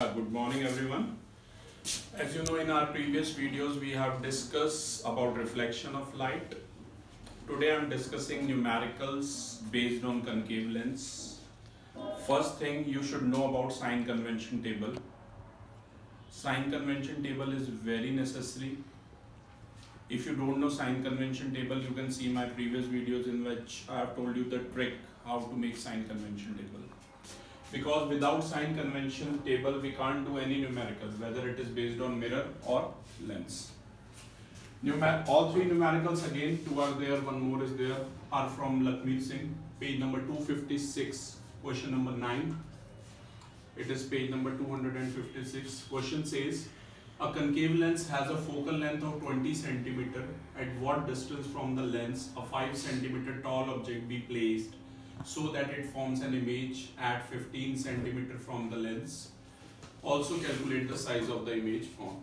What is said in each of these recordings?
Good morning everyone. As you know, in our previous videos we have discussed about reflection of light. Today I am discussing numericals based on concave lens. First thing, you should know about sign convention table. Sign convention table is very necessary. If you don't know sign convention table, you can see my previous videos in which I have told you the trick how to make sign convention table. Because without sign convention table we can't do any numericals, whether it is based on mirror or lens. All three numericals, again two are there, one more is there, are from Lakmeet Singh, page number 256, question number 9. It is page number 256. Question says, a concave lens has a focal length of 20 cm. At what distance from the lens a 5 cm tall object be placed so that it forms an image at 15 cm from the lens? Also calculate the size of the image formed.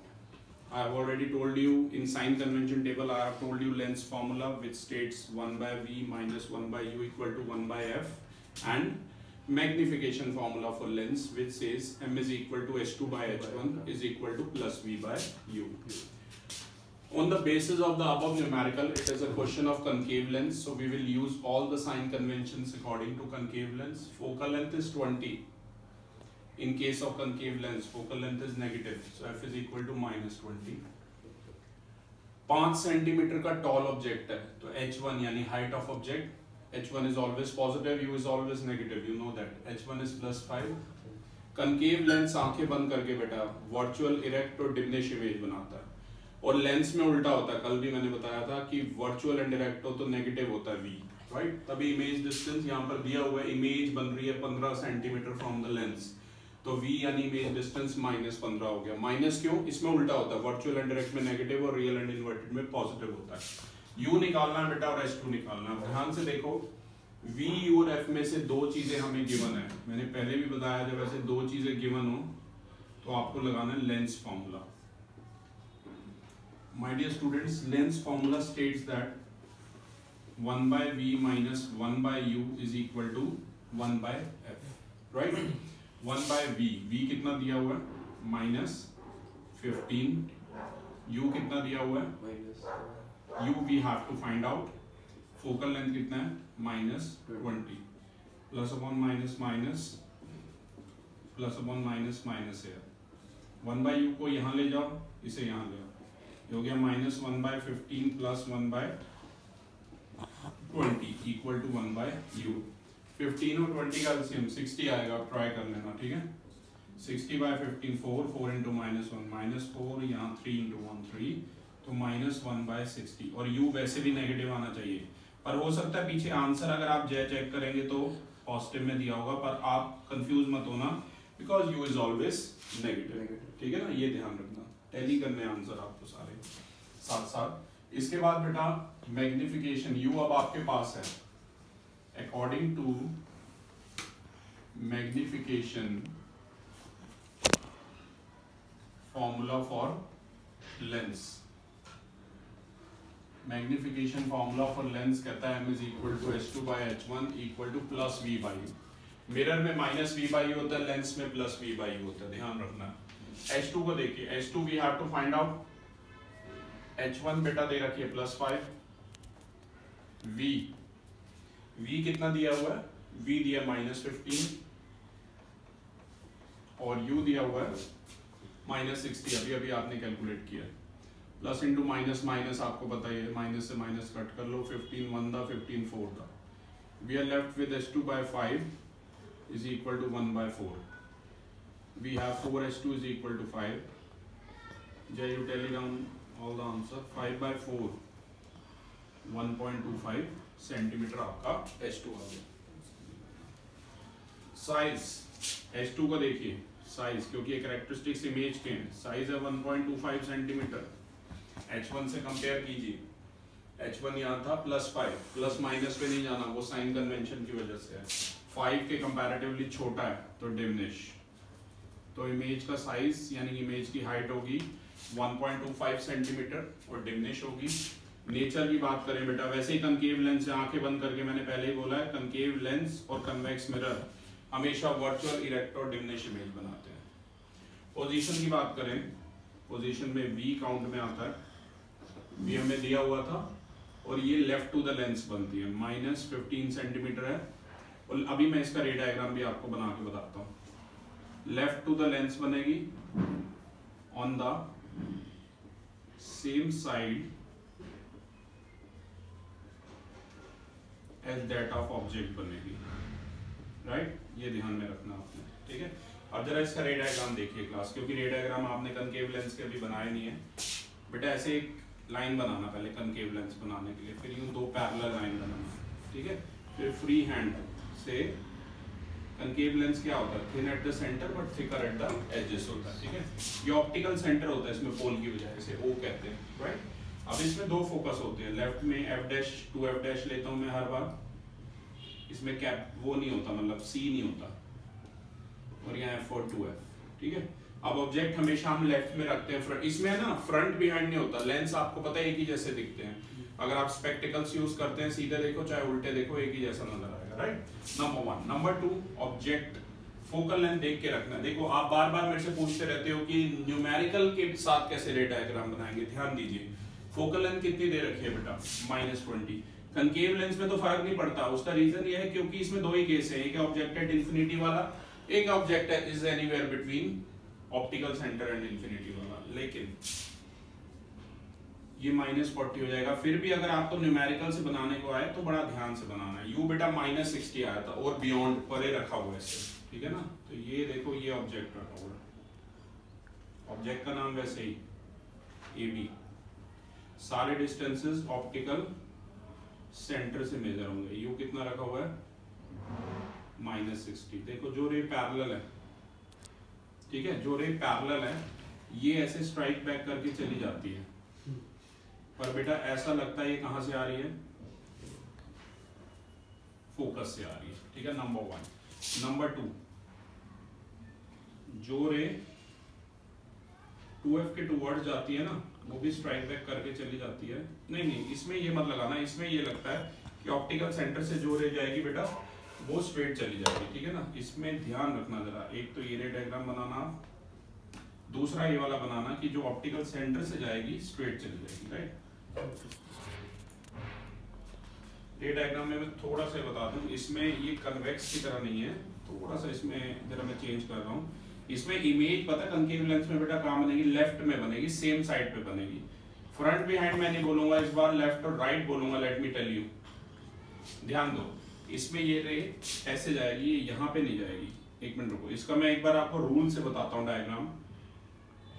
I have already told you in sign convention table, I have told you lens formula which states 1 by V minus 1 by U equal to 1 by F, and magnification formula for lens which says M is equal to H2 by H1 is equal to plus V by U. On the basis of the above numerical, it is a question of concave lens, so we will use all the sign conventions according to concave lens. Focal length is 20. In case of concave lens, focal length is negative, so F is equal to minus 20. 5 cm का tall object है, तो H1 यानी height of object, H1 is always positive, U is always negative, you know that. H1 is plus 5. Concave lens आंखें बंद करके बेटा virtual erect और diminish image बनाता है, और लेंस में उल्टा होता है. कल भी मैंने बताया था कि वर्चुअल एंड डायरेक्ट हो तो नेगेटिव होता है V, राइट. तभी इमेज डिस्टेंस यहाँ पर दिया हुआ है, इमेज बन रही है 15 सेंटीमीटर फ्रॉम द लेंस, तो V यानी इमेज डिस्टेंस माइनस 15 हो गया. माइनस क्यों? इसमें उल्टा होता है, वर्चुअल एंड डायरेक्ट में नेगेटिव और रियल एंड इन्वर्टेड में पॉजिटिव होता है. U निकालना है बेटा और H2 निकालना है. ध्यान से देखो, V, U और F में से दो चीजें हमें गिवन है. मैंने पहले भी बताया जब ऐसे दो चीजें गिवन हो तो आपको लगाना है lens formula. My dear students, lens formula states that 1 by V minus 1 by U is equal to 1 by F, right? 1 by V, V कितना दिया हुआ है? minus 15. U कितना दिया हुआ है? U we have to find out. Focal length कितना है? minus 20. Plus upon minus minus, plus upon minus minus है. 1 by U को यहाँ ले जाओ, इसे यहाँ ले आओ, हो गया minus 1 by 15 plus 1 by 20 equal to 1 by U. 15 और 20 का एलसीएम 60 आएगा, आप ट्राई कर लेना, ठीक है. 60 by 15 4 into minus 1 minus 4, यहाँ 3 into 1 3, तो minus 1 by 60. और U वैसे भी नेगेटिव आना चाहिए, पर हो सकता है पीछे आंसर अगर आप चेक करेंगे तो पॉजिटिव में दिया होगा, पर आप कंफ्यूज मत होना because U is always negative, ठीक है ना. ये ध्यान रखना, टैली करने आंसर आपको सारे साथ साथ. इसके बाद बेटा मैग्निफिकेशन, U अब आपके पास है. According to magnification formula for lens, magnification formula for lens कहता है M is equal to H2 by H1 equal to plus V by U. Mirror में माइनस V by U होता है, लेंस में प्लस V by U होता है, ध्यान रखना. H2 को देखिए, H2 we have to find out. H1 बेटा दे रखी है प्लस 5. V कितना दिया हुआ है? V दिया माइनस 15 और U दिया हुआ है माइनस 60. अभी अभी आपने कैलकुलेट किया. प्लस इंटू माइनस माइनस आपको पता ही है, माइनस से माइनस कट कर लो. 15 1 दा 15 4 दा. We are left with H2 by 5 is equal to 1 by 4. We have 4H2 is equal to 5. Jay, you tell it down all the answer. 5 by 4 1.25 centimetre आपका H2 आ गया. Size H2 को देखिए, size क्योंकि ये characteristics image के हैं, size है 1.25 centimetre. H1 से कंपेयर कीजिए, H1 यहाँ था प्लस 5, प्लस माइनस पे नहीं जाना, वो साइन कन्वेंशन की वजह से है. 5 के कंपैरेटिवली छोटा है तो डिमिनिश, तो इमेज का साइज यानी इमेज की हाइट होगी 1.25 सेंटीमीटर और डिमिनिश होगी. नेचर की बात करें बेटा, वैसे ही कंकेव लेंस से आंखें बंद करके मैंने पहले ही बोला है, कंकेव लेंस और कन्वेक्स मिरर हमेशा वर्चुअल इरेक्ट और डिमिनिश इमेज बनाते हैं. पोजीशन की बात करें, पोजीशन में v काउंट में आता है, v हमें दिया हुआ था और ये लेफ्ट टू द लेंस बनती है, -15 सेंटीमीटर है। और अभी मैं इसका रे डायग्राम भी आपको बना के बताता हूँ। लेफ्ट टू द लेंस बनेगी on the same side as that of object बनेगी, राइट? ये ध्यान में रखना आपने, ठीक है? अब जरा इसका रे डायग्राम देखिए क्लास, क्योंकि रे डायग्राम आपने कनकेव लेंस के अभी बनाए नहीं है बेटा। ऐसे एक लाइन बनाना पहले कनकेव लेंस बनाने के लिए, फिर यूं दो पैरेलल लाइन बनाना, ठीक है? फिर फ्री हैंड से, कनकेव लेंस क्या होता है? Thin at the centre but thicker at the edges होता है, ठीक है? ये ऑप्टिकल सेंटर होता है इसमें पोल की वजह से, O कहते हैं, राइट? अब इसमें दो फोकस होते हैं, लेफ्ट में f' 2f' लेता हूं मैं हर बार, इसमें कैप वो नहीं होता, मतलब C नहीं होता, और यहाँ f और 2f, ठीक है? अब ऑब्जेक्ट हमेशा हम लेफ्ट में रखते हैं, फ्रंट, इसमें है ना फ्रंट बिहाइंड नहीं होता। लेंस आपको पता है एक ही जैसे दिखते हैं, अगर आप स्पेक्टिकल्स यूज करते हैं, सीधे देखो चाहे उल्टे देखो एक ही जैसा नजर आएगा, right? Number 1। Number 2, object focal length देख के रखना। देखो आप बार बार मेरे से पूछते रहते हो कि न्यूमेरिकल के साथ कैसे रे डायग्राम बनाएंगे, ध्यान दीजिए। फोकल लेंथ कितनी दे रखी है बेटा? -20। कनकेव लेंस में तो फर्क नहीं पड़ता, उसका रीजन ये है क्योंकि इसमें दो ही केस है, एक ऑब्जेक्ट है इन्फिनिटी वाला, एक ऑब्जेक्ट है is anywhere between optical centre and infinity वाला। लेकिन ये -40 हो जाएगा। फिर भी अगर आपको न्यूमेरिकल से बनाने को आए तो बड़ा ध्यान से बनाना है। यू बेटा -60 आया था और बियॉन्ड परे रखा हुआ है ऐसे, ठीक है ना? तो ये देखो ये ऑब्जेक्ट रखा हुआ है, ऑब्जेक्ट का नाम वैसे ही AB। सारे डिस्टेंसेस ऑप्टिकल सेंटर से मेजर होंगे। यू कितना रखा हुआ है? -60। देखो जो रे पैरेलल है, ठीक है, जो रे पैरेलल है ये ऐसे स्ट्राइक बैक करके चली जाती है, पर बेटा ऐसा लगता है ये कहां से आ रही है? फोकस से आ रही है, ठीक है? नंबर 1। नंबर 2, जो रे 2f के टूवर्ड जाती है ना, वो भी स्ट्राइक बैक करके चली जाती है। नहीं, इसमें ये मत लगाना, इसमें ये लगता है कि ऑप्टिकल सेंटर से जो रे जाएगी बेटा वो स्ट्रेट चली जाएगी, ठीक है ना? इसमें ध्यान रखना जरा। एक तो ये रे डायग्राम बनाना, दूसरा ये वाला बनाना कि जो ऑप्टिकल सेंटर से जाएगी स्ट्रेट चली जाएगी, राइट? रे डायग्राम में मैं थोड़ा सा बता दूं, इसमें ये कन्वेक्स की तरह नहीं है, थोड़ा सा इसमें जरा मैं चेंज कर रहा हूँ। इसमें इमेज पता कनकेव लेंस में बेटा कहाँ बनेगी? लेफ्ट में बनेगी, सेम साइड पे बनेगी। फ्रंट बिहाइंड मैं नहीं बोलूंगा इस बार, लेफ्ट और राइट बोलूंगा। लेट मी टेल यू, ध्यान दो। इसमें ये रे ऐसे जाएगी, ये यहाँ पे नहीं जाएगी। एक मिनट रुको, इसका मैं एक बार आपको रूल से बताता हूँ डायग्राम।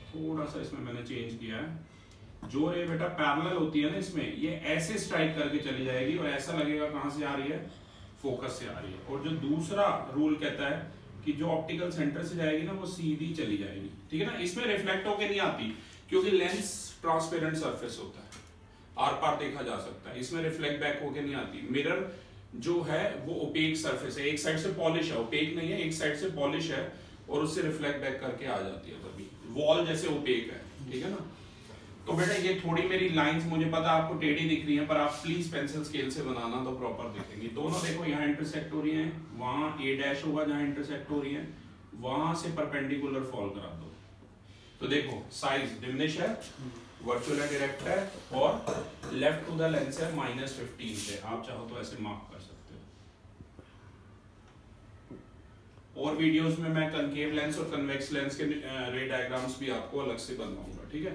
थोड़ा सा इसमें मैंने चेंज किया है। जो रे बेटा पैरेलल होती है ना, इसमें ये ऐसे स्ट्राइक करके चली जाएगी और ऐसा लगेगा कहाँ से आ रही है? फोकस से आ रही है। और जो दूसरा रूल कहता है कि जो ऑप्टिकल सेंटर से जाएगी ना वो सीधी चली जाएगी, ठीक है ना? इसमें रिफ्लेक्ट होके नहीं आती क्योंकि लेंस ट्रांसपेरेंट सरफेस होता है, आर पार देखा जा सकता है। इसमें रिफ्लेक्ट बैक होके नहीं आती। मिरर जो है वो ओपेक सरफेस है, एक साइड से पॉलिश है, ओपेक नहीं है, एक साइड से पॉलिश है और उससे रिफ्लेक्ट बैक करके आ जाती है। तभी वॉल जैसे ओपेक है, ठीक है ना? तो बेटा ये थोड़ी मेरी लाइंस मुझे पता आपको टेढ़ी दिख रही है, पर आप प्लीज पेंसिल स्केल से बनाना तो प्रॉपर दिखेंगी। दोनों देखो यहाँ इंटरसेक्ट हो रही हैं, वहां A' होगा जहां इंटरसेक्ट हो रही है, वहां से परपेंडिकुलर फॉल करा दो। तो देखो साइज डिमिनिश है, वर्चुअल है, डायरेक्ट है, और लेफ्ट टू द लेंस है -15 पे। आप चाहो तो ऐसे मार्क कर सकते हो। और वीडियोस में मैं कनकेव लेंस और कन्वेक्स लेंस के रे डायग्राम्स भी आपको अलग से बनवाऊंगा, ठीक है?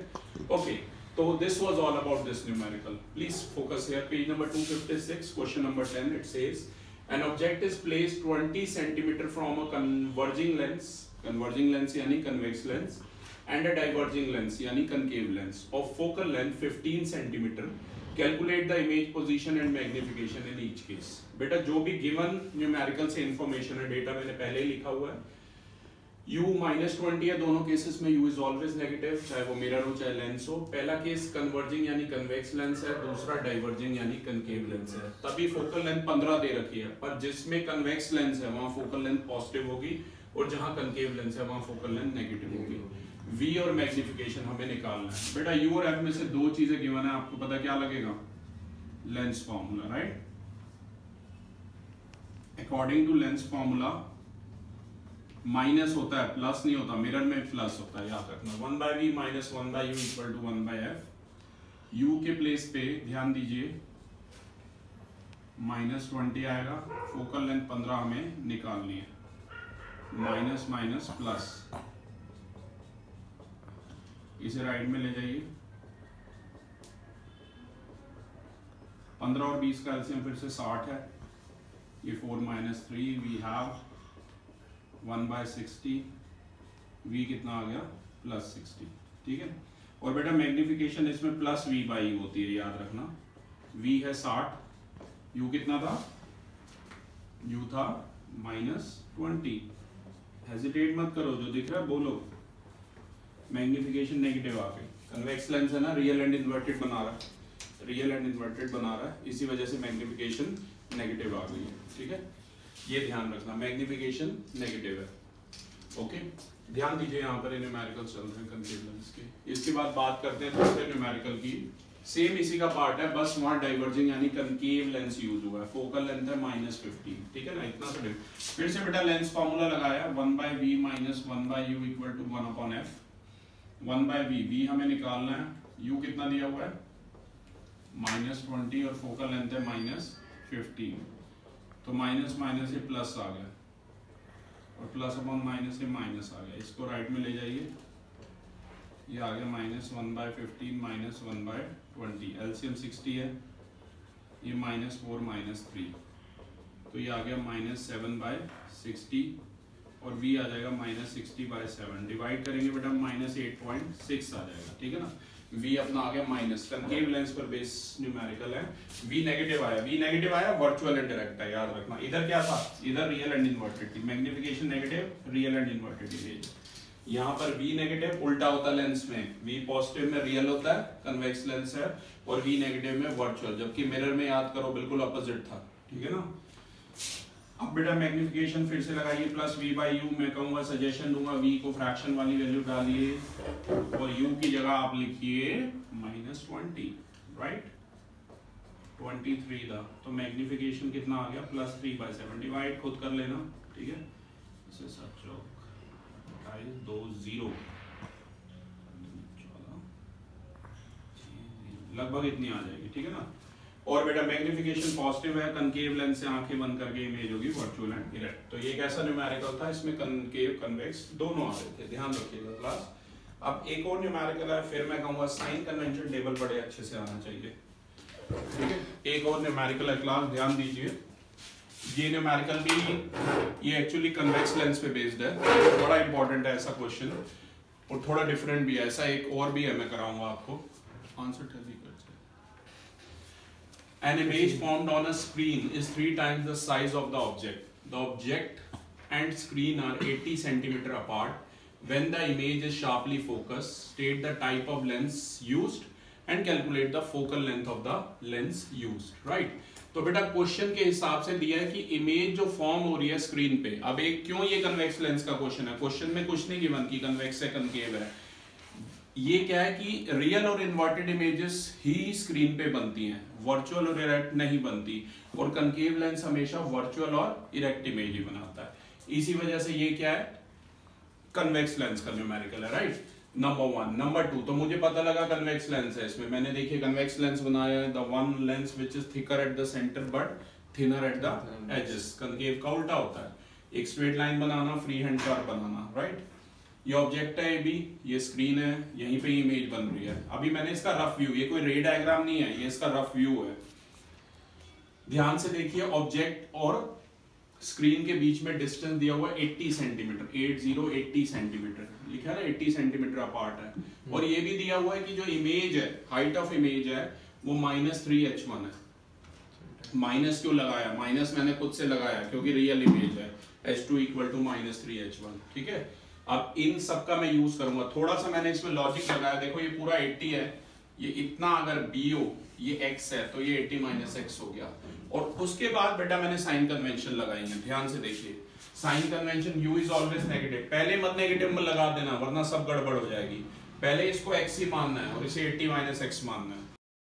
ओके, तो this was all about this numerical. Please focus here. Page number 256, question number 10. It says, an object is placed 20 centimeter from a converging lens यानी convex lens, and a diverging lens यानी concave lens of focal length 15 centimeter. Calculate the image position and magnification in each case. बेटा जो भी given numerical से information है, data मैंने पहले ही लिखा हुआ है। U -20 है दोनों केसेस में, U इज ऑलवेज नेगेटिव, चाहे वो मिरर हो चाहे लेंस हो। पहला केस कन्वर्जिंग यानी कन्वेक्स लेंस है, दूसरा डाइवर्जिंग यानी कनकेव लेंस है। तभी फोकल लेंथ 15 दे रखी है, पर जिसमें कन्वेक्स लेंस है वहां फोकल लेंथ पॉजिटिव होगी और जहां कनकेव लेंस है वहां फोकल लेंथ नेगेटिव होगी। V और मैग्निफिकेशन हमें निकालना है बेटा। U और F में से दो चीजें गिवन है, आपको पता क्या लगेगा? Lens formula, right? According to lens formula minus होता है, प्लस नहीं होता, मिरर में प्लस होता है, याद रखना। 1/v minus 1/u equal to 1/f। u के प्लेस पे ध्यान दीजिए -20 आएगा, फोकल लेंथ 15 हमें निकालनी है, माइनस माइनस प्लस, इसे राइट में ले जाइए। 15 और 20 का एलसीएम फिर से 60 है, ये 4 - 3, वी हैव 1/60, v कितना आ गया +60, ठीक है। और बेटा मैग्निफिकेशन इसमें +v/u होती है, याद रखना। v है 60, u कितना था, u था -20, हेजिटेट मत करो, जो दिख रहा है बोलो। मैग्निफिकेशन नेगेटिव आ गई, कन्वेक्स लेंस है ना, रियल एंड इन्वर्टेड बना रहा है, रियल एंड इन्वर्टेड बना रहा है, इसी वजह से मैग्निफिकेशन नेगेटिव आ गई है, ठीक है। ये ध्यान रखना, मैग्निफिकेशन नेगेटिव है, ओके। ध्यान दीजिए यहाँ पर न्यूमेरिकल चल रहे हैं कनकेव लेंस के। इसके बाद बात करते हैं दूसरे न्यूमेरिकल की, सेम इसी का पार्ट है, बस वहाँ डाइवर्जिंग यानी कनकेव लेंस यूज हुआ है, फोकल लेंथ है -15, ठीक है ना, इतना सा। फिर से बेटा लेंस फॉर्मूला लगाया, 1/v minus 1/u equal to 1/f। 1/v, v हमें निकालना है, u कितना दिया हुआ है -20 और फोकल लेंथ है -15, तो माइनस माइनस से प्लस आ गया और प्लस अपॉन माइनस से माइनस आ गया, इसको राइट में ले जाइए, ये आ गया -1/15 - 1/20, एलसीएम 60 है, ये -4 - 3, तो ये आ गया -7/60 और v आ जाएगा -60/7, डिवाइड करेंगे बेटा -8.6 आ जाएगा, ठीक है ना। v अपना आ गया माइनस, कनकेव लेंस पर बेस न्यूमेरिकल है, v नेगेटिव आया, वर्चुअल एंड डायरेक्ट है, याद रखना। इधर क्या था, इधर रियल एंड इन्वर्टेड थी, magnification negative, real and inverted image. यहाँ पर v नेगेटिव उल्टा होता है लेंस में, v पॉजिटिव में रियल होता है, कन्वेक्स लेंस है, और v नेगेटिव में वर्चुअल, जबकि मिरर में याद करो बिल्कुल अपोजिट था, ठीक है ना। अब बेटा मैग्निफिकेशन फिर से लगाइए, +v/u, मैं कहूँगा सजेशन दूंगा v को फ्रैक्शन वाली वैल्यू डालिए और u की जगह आप लिखिए -20, राइट, 23 था, तो मैग्निफिकेशन कितना आ गया +3/7, डिवाइड खुद कर लेना, ठीक है, इसे सब चौक 2 0 लगभग इतनी आ जाएगी, ठीक है ना। और बेटा मैग्निफिकेशन पॉजिटिव है, कनकेव लेंस से आंखें बंद करके इमेज होगी वर्चुअल एंड डायरेक्ट। तो ये कैसा न्यूमेरिकल था, इसमें कनकेव कन्वेक्स दोनों आ रहे थे, ध्यान रखिएगा क्लास। अब एक और न्यूमेरिकल है, फिर मैं कहूँगा साइन कन्वेंशन टेबल बड़े अच्छे से आना चाहिए, ठीक है। एक और न्यूमेरिकल है क्लास, ध्यान दीजिए, ये न्यूमेरिकल भी ये एक्चुअली कन्वेक्स लेंस पे बेस्ड है, बड़ा इंपॉर्टेंट है ऐसा क्वेश्चन, और थोड़ा डिफरेंट भी है, ऐसा एक और भी है, मैं कराऊंगा आपको। Answer tell An image formed on a screen is 3 times the size of the object. The object and screen are 80 cm apart. When the image is sharply focused, state the type of lens used and calculate the focal length of the lens used. Right? तो बेटा question के हिसाब से दिया है कि image जो form हो रही है स्क्रीन पे, अब एक क्यों ये कन्वेक्स लेंस का क्वेश्चन है, क्वेश्चन में कुछ नहीं गिवन कि कन्वेक्स है कनकेव है, ये क्या है कि रियल और इन्वर्टेड इमेजेस ही स्क्रीन पे बनती हैं, वर्चुअल और इरेक्ट नहीं बनती, और कनकेव लेंस हमेशा वर्चुअल और इरेक्ट इमेज ही बनाता है, इसी वजह से ये क्या है कन्वेक्स लेंस का न्यूमेरिकल है, राइट। नंबर 1। नंबर 2, तो मुझे पता लगा कन्वेक्स लेंस है, इसमें मैंने देखिए कन्वेक्स लेंस बनाया है, the one lens which is thicker at the centre but thinner at the edges. Concave का उल्टा होता है, एक स्ट्रेट लाइन बनाना, फ्री हैंड कर्व बनाना, राइट। ये ऑब्जेक्ट है, ये भी ये स्क्रीन है, यहीं पे इमेज बन रही है। अभी मैंने इसका रफ व्यू, ये कोई रे डायग्राम नहीं है, ये इसका रफ व्यू है, ध्यान से देखिए। ऑब्जेक्ट और स्क्रीन के बीच में डिस्टेंस दिया हुआ है 80 सेंटीमीटर, 80 सेंटीमीटर लिखा है ना, 80 सेंटीमीटर अपार्ट है, और ये भी दिया हुआ है कि जो इमेज है, हाइट ऑफ इमेज है वो -3h1 है। माइनस क्यों लगाया, माइनस मैंने खुद से लगाया क्योंकि रियल इमेज है, h2 = -3h1, ठीक है। अब इन सब का मैं यूज करूंगा, थोड़ा सा मैंने इसमें लॉजिक लगाया, देखो ये पूरा 80 है, ये इतना अगर b हो, ये x है, तो ये 80 - x हो गया, और उसके बाद बेटा मैंने साइन कन्वेंशन लगाई है, ध्यान से देखिए। Sign convention u is always negative, पहले मत नेगेटिव में लगा देना वरना सब गड़बड़ हो जाएगी, पहले इसको x ही मानना है और इसे 80 - x मानना है,